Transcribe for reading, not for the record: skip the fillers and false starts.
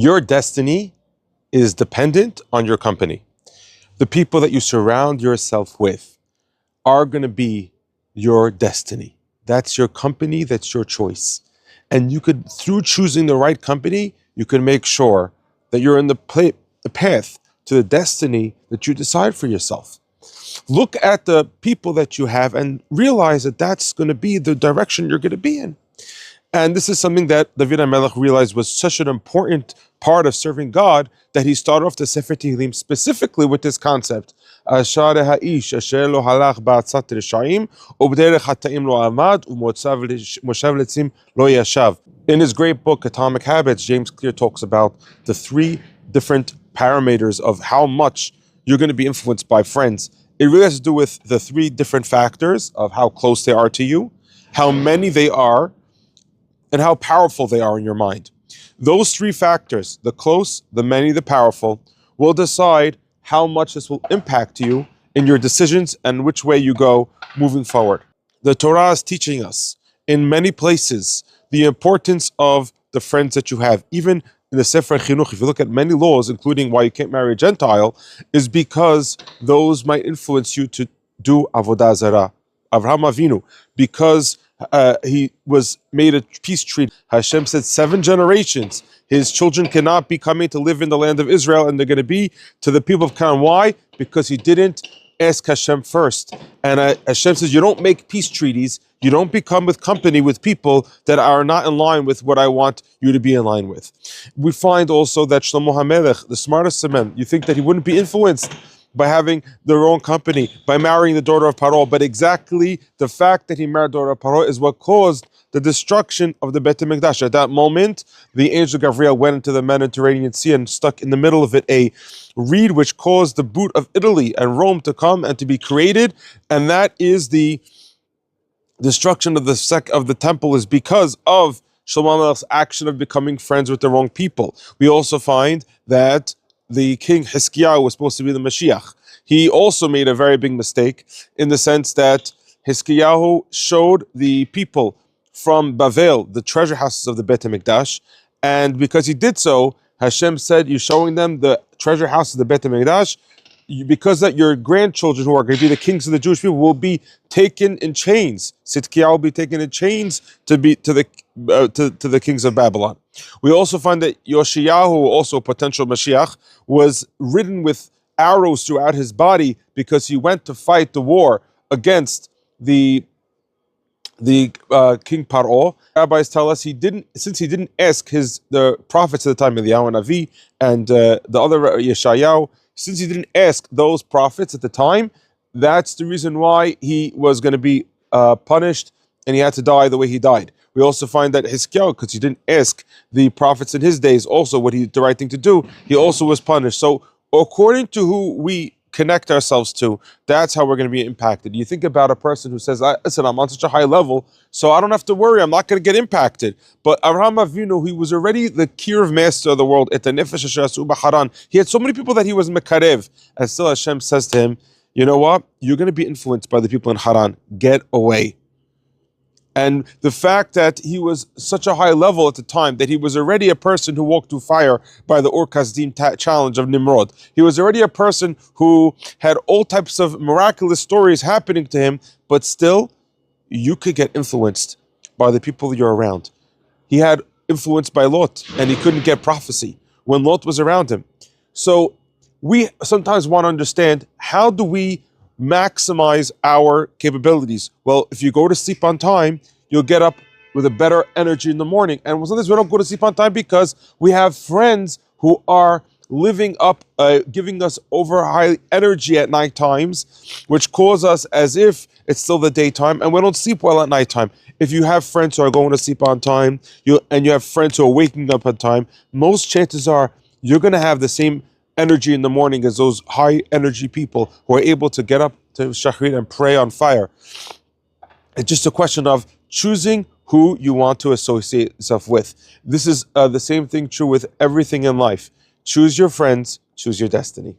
Your destiny is dependent on your company. The people that you surround yourself with are going to be your destiny. That's your company, that's your choice. And you could, through choosing the right company, you can make sure that you're in the path to the destiny that you decide for yourself. Look at the people that you have and realize that that's going to be the direction you're going to be in. And this is something that David HaMelech realized was such an important part of serving God that he started off the Sefer Tehillim specifically with this concept. Ashar haish asher lo halach ba'atzat reshaim ubderech hataim lo amad umoshav letzim lo yashav. In his great book Atomic Habits, James Clear talks about the three different parameters of how much you're going to be influenced by friends. It really has to do with the three different factors of how close they are to you, how many they are, and how powerful they are in your mind. Those three factors, the close, the many, the powerful, will decide how much this will impact you in your decisions and which way you go moving forward. The Torah is teaching us in many places the importance of the friends that you have. Even in the Sefer Chinuch, if you look at many laws, including why you can't marry a Gentile, is because those might influence you to do Avodah Zarah. Avraham Avinu, because he was made a peace treaty. Hashem said 7 generations, his children cannot be coming to live in the land of Israel, and they're going to be to the people of Canaan. Why? Because he didn't ask Hashem first. And Hashem says, you don't make peace treaties, you don't become with company with people that are not in line with what I want you to be in line with. We find also that Shlomo HaMelech, the smartest of men, you think that he wouldn't be influenced by having the wrong company, by marrying the daughter of Paro. But exactly the fact that he married the daughter of Paro is what caused the destruction of the Beit HaMikdash. At that moment, the angel Gabriel went into the Mediterranean Sea and stuck in the middle of it a reed which caused the boot of Italy and Rome to come and to be created. And that is the destruction of the temple, is because of Shlomo HaMelech's action of becoming friends with the wrong people. We also find that the king Hiskiyahu was supposed to be the Mashiach. He also made a very big mistake in the sense that Hiskiyahu showed the people from Bavel the treasure houses of the Beit HaMikdash, and because he did so, Hashem said, you're showing them the treasure house of the Beit HaMikdash, because that your grandchildren who are going to be the kings of the Jewish people will be taken in chains. Sidkiyahu will be taken in chains to the kings of Babylon. We also find that Yoshiyahu, also a potential Mashiach, was ridden with arrows throughout his body because he went to fight the war against the King Paro. Rabbis tell us since he didn't ask the prophets at the time, Eliyahu Navi and the other Yeshayahu, since he didn't ask those prophets at the time, that's the reason why he was going to be punished and he had to die the way he died. We also find that Hiskiyahu, because he didn't ask the prophets in his days also the right thing to do, he also was punished. So according to who we connect ourselves to, that's how we're going to be impacted. You think about a person who says, listen, I'm on such a high level, so I don't have to worry, I'm not going to get impacted. But Avraham Avinu, he was already the Kirv master of the world. He had so many people that he was Mekarev. And still Hashem says to him, you know what? You're going to be influenced by the people in Haran. Get away. And the fact that he was such a high level at the time, that he was already a person who walked through fire by the Ur Kasdim challenge of Nimrod. He was already a person who had all types of miraculous stories happening to him, but still, you could get influenced by the people you're around. He had influence by Lot, and he couldn't get prophecy when Lot was around him. So we sometimes want to understand, how do we maximize our capabilities? Well, if you go to sleep on time, you'll get up with a better energy in the morning. And sometimes we don't go to sleep on time because we have friends who are living up, giving us over high energy at night times, which cause us as if it's still the daytime, and we don't sleep well at nighttime. If you have friends who are going to sleep on time, and you have friends who are waking up on time, most chances are you're going to have the same energy in the morning as those high energy people who are able to get up to Shachrit and pray on fire. It's just a question of choosing who you want to associate yourself with. This is the same thing true with everything in life. Choose your friends, choose your destiny.